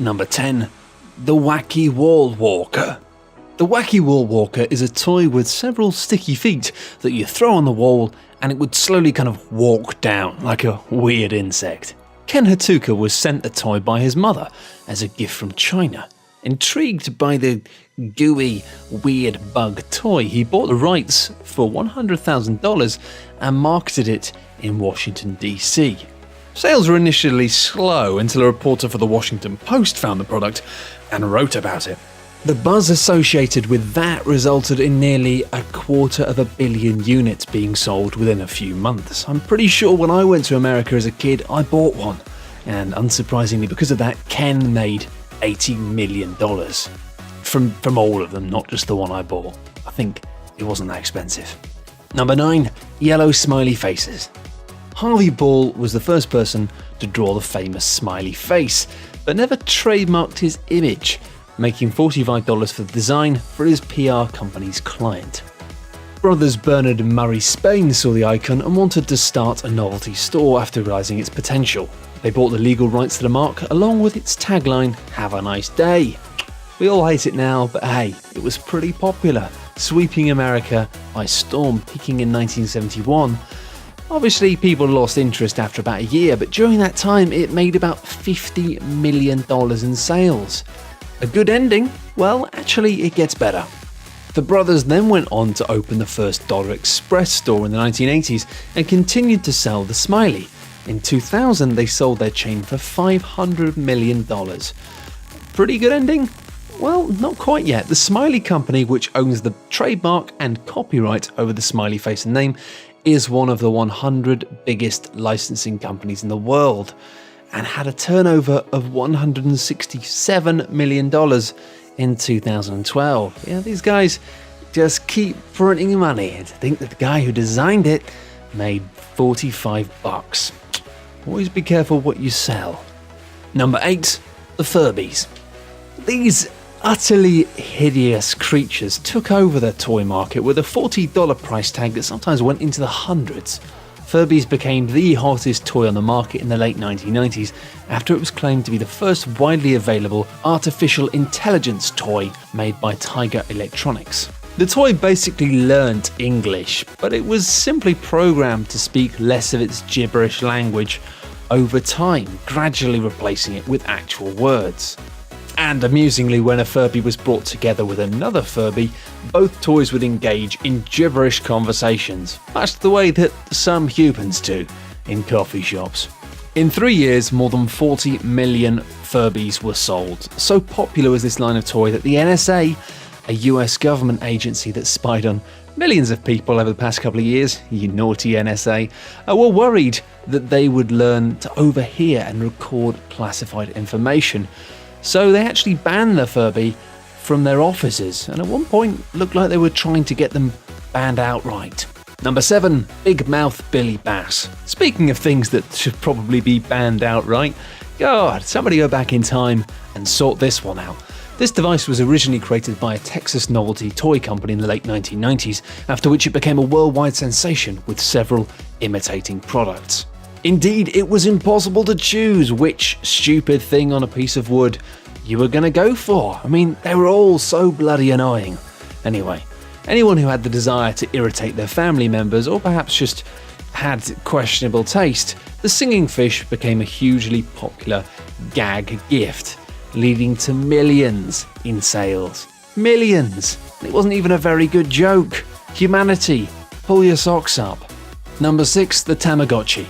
Number 10. The Wacky Wall Walker. The Wacky Wall Walker is a toy with several sticky feet that you throw on the wall and it would slowly kind of walk down like a weird insect. Ken Hatuka was sent the toy by his mother as a gift from China. Intrigued by the gooey, weird bug toy, he bought the rights for $100,000 and marketed it in Washington, D.C. Sales were initially slow until a reporter for the Washington Post found the product and wrote about it. The buzz associated with that resulted in nearly 250 million units being sold within a few months. I'm pretty sure when I went to America as a kid, I bought one. And unsurprisingly, because of that, Ken made $80 million from all of them, not just the one I bought. I think it wasn't that expensive. Number 9. Yellow smiley faces. Harvey Ball was the first person to draw the famous smiley face, but never trademarked his image, making $45 for the design for his PR company's client. Brothers Bernard and Murray Spain saw the icon and wanted to start a novelty store after realising its potential. They bought the legal rights to the mark along with its tagline, "Have a nice day." We all hate it now, but hey, it was pretty popular, sweeping America by storm, peaking in 1971. Obviously, people lost interest after about a year, but during that time it made about $50 million in sales. A good ending? Well, actually, it gets better. The brothers then went on to open the first Dollar Express store in the 1980s and continued to sell the Smiley. In 2000, they sold their chain for $500 million. Pretty good ending? Well, not quite yet. The Smiley Company, which owns the trademark and copyright over the smiley face and name, is one of the 100 biggest licensing companies in the world, and had a turnover of $167 million in 2012. Yeah, these guys just keep printing money. And to think that the guy who designed it made $45. Always be careful what you sell. Number 8. The Furbies. These utterly hideous creatures took over the toy market with a $40 price tag that sometimes went into the hundreds. Furbies became the hottest toy on the market in the late 1990s after it was claimed to be the first widely available artificial intelligence toy made by Tiger Electronics. The toy basically learnt English, but it was simply programmed to speak less of its gibberish language over time, gradually replacing it with actual words. And amusingly, when a Furby was brought together with another Furby, both toys would engage in gibberish conversations, much the way that some humans do in coffee shops. In 3 years, more than 40 million Furbies were sold. So popular was this line of toy that the NSA, a US government agency that spied on millions of people over the past couple of years, you naughty NSA, were worried that they would learn to overhear and record classified information. So they actually banned the Furby from their offices, and at one point looked like they were trying to get them banned outright. Number 7. Big Mouth Billy Bass. Speaking of things that should probably be banned outright, God, somebody go back in time and sort this one out. This device was originally created by a Texas novelty toy company in the late 1990s, after which it became a worldwide sensation with several imitating products. Indeed, it was impossible to choose which stupid thing on a piece of wood you were going to go for. I mean, they were all so bloody annoying. Anyway, anyone who had the desire to irritate their family members, or perhaps just had questionable taste, the singing fish became a hugely popular gag gift, leading to millions in sales. Millions! It wasn't even a very good joke. Humanity, pull your socks up. Number 6. The Tamagotchi.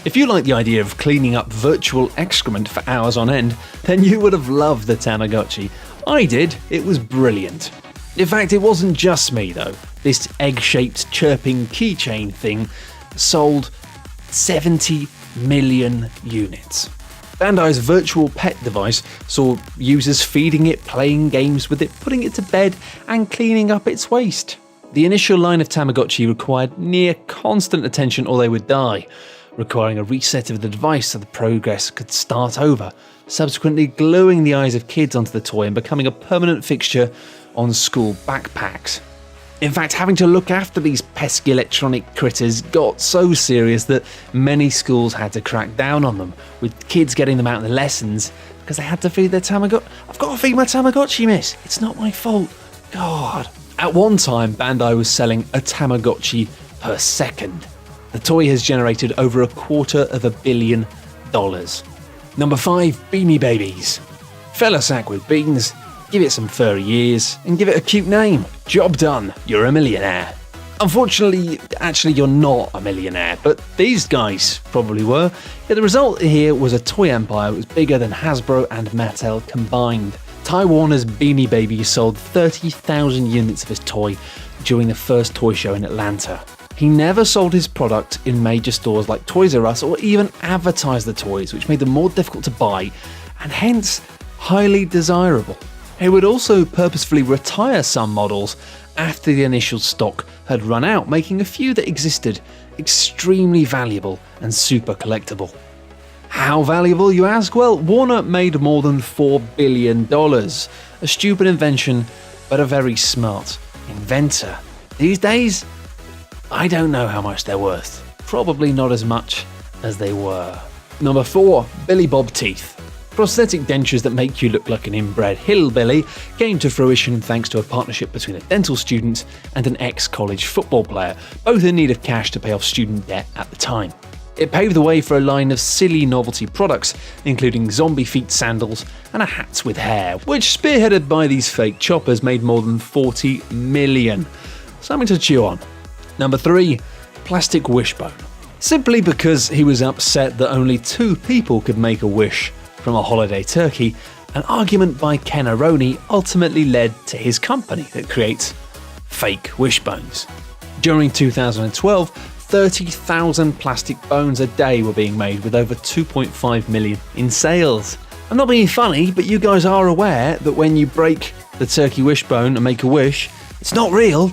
If you like the idea of cleaning up virtual excrement for hours on end, then you would have loved the Tamagotchi. I did. It was brilliant. In fact, it wasn't just me though. This egg-shaped chirping keychain thing sold 70 million units. Bandai's virtual pet device saw users feeding it, playing games with it, putting it to bed, and cleaning up its waste. The initial line of Tamagotchi required near constant attention or they would die, requiring a reset of the device so the progress could start over, subsequently gluing the eyes of kids onto the toy and becoming a permanent fixture on school backpacks. In fact, having to look after these pesky electronic critters got so serious that many schools had to crack down on them, with kids getting them out in the lessons because they had to feed their Tamagotchi. I've got to feed my Tamagotchi, miss. It's not my fault. God. At one time, Bandai was selling a Tamagotchi per second. The toy has generated over $250 million. Number 5, Beanie Babies. Fill a sack with beans, give it some furry ears, and give it a cute name. Job done, you're a millionaire. Unfortunately, actually you're not a millionaire, but these guys probably were. Yeah, the result here was a toy empire that was bigger than Hasbro and Mattel combined. Ty Warner's Beanie Baby sold 30,000 units of his toy during the first toy show in Atlanta. He never sold his product in major stores like Toys R Us or even advertised the toys, which made them more difficult to buy and hence highly desirable. He would also purposefully retire some models after the initial stock had run out, making a few that existed extremely valuable and super collectible. How valuable, you ask? Well, Warner made more than $4 billion. A stupid invention, but a very smart inventor. These days, I don't know how much they're worth. Probably not as much as they were. Number 4, Billy Bob Teeth. Prosthetic dentures that make you look like an inbred hillbilly came to fruition thanks to a partnership between a dental student and an ex-college football player, both in need of cash to pay off student debt at the time. It paved the way for a line of silly novelty products, including zombie feet sandals and a hats with hair, which, spearheaded by these fake choppers, made more than 40 million. Something to chew on. Number 3, Plastic Wishbone. Simply because he was upset that only 2 people could make a wish from a holiday turkey, an argument by Ken Aroni ultimately led to his company that creates fake wishbones. During 2012, 30,000 plastic bones a day were being made, with over 2.5 million in sales. I'm not being funny, but you guys are aware that when you break the turkey wishbone and make a wish, it's not real.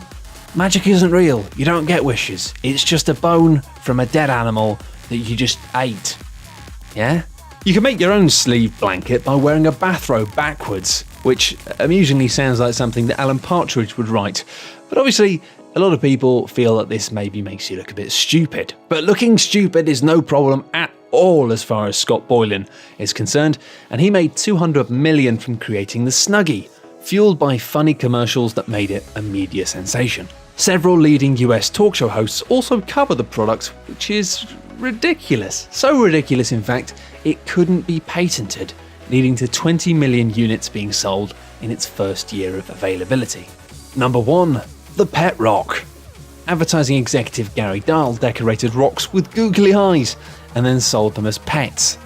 Magic isn't real. You don't get wishes. It's just a bone from a dead animal that you just ate. Yeah? You can make your own sleeve blanket by wearing a bathrobe backwards, which amusingly sounds like something that Alan Partridge would write. But obviously, a lot of people feel that this maybe makes you look a bit stupid. But looking stupid is no problem at all as far as Scott Boylan is concerned, and he made $200 million from creating the Snuggie, fueled by funny commercials that made it a media sensation. Several leading US talk show hosts also cover the product, which is ridiculous. So ridiculous, in fact, it couldn't be patented, leading to 20 million units being sold in its first year of availability. Number 1, the Pet Rock. Advertising executive Gary Dahl decorated rocks with googly eyes and then sold them as pets.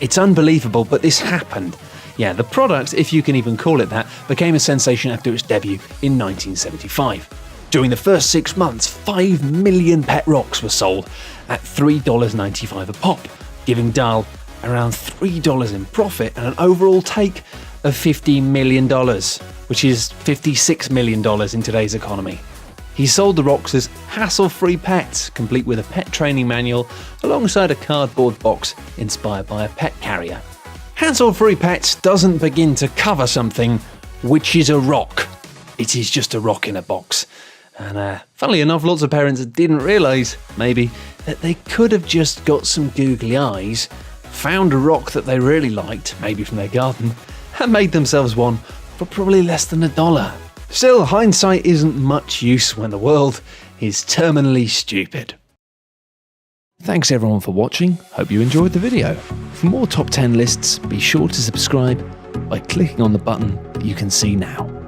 It's unbelievable, but this happened. Yeah, the product, if you can even call it that, became a sensation after its debut in 1975. During the first 6 months, 5 million pet rocks were sold at $3.95 a pop, giving Dahl around $3 in profit and an overall take of $50 million, which is $56 million in today's economy. He sold the rocks as hassle-free pets, complete with a pet training manual alongside a cardboard box inspired by a pet carrier. Hassle-free pets doesn't begin to cover something which is a rock. It is just a rock in a box. And funnily enough, lots of parents didn't realise, maybe, that they could have just got some googly eyes, found a rock that they really liked, maybe from their garden, and made themselves one for probably less than $1. Still, hindsight isn't much use when the world is terminally stupid. Thanks everyone for watching, hope you enjoyed the video. For more top 10 lists, be sure to subscribe by clicking on the button that you can see now.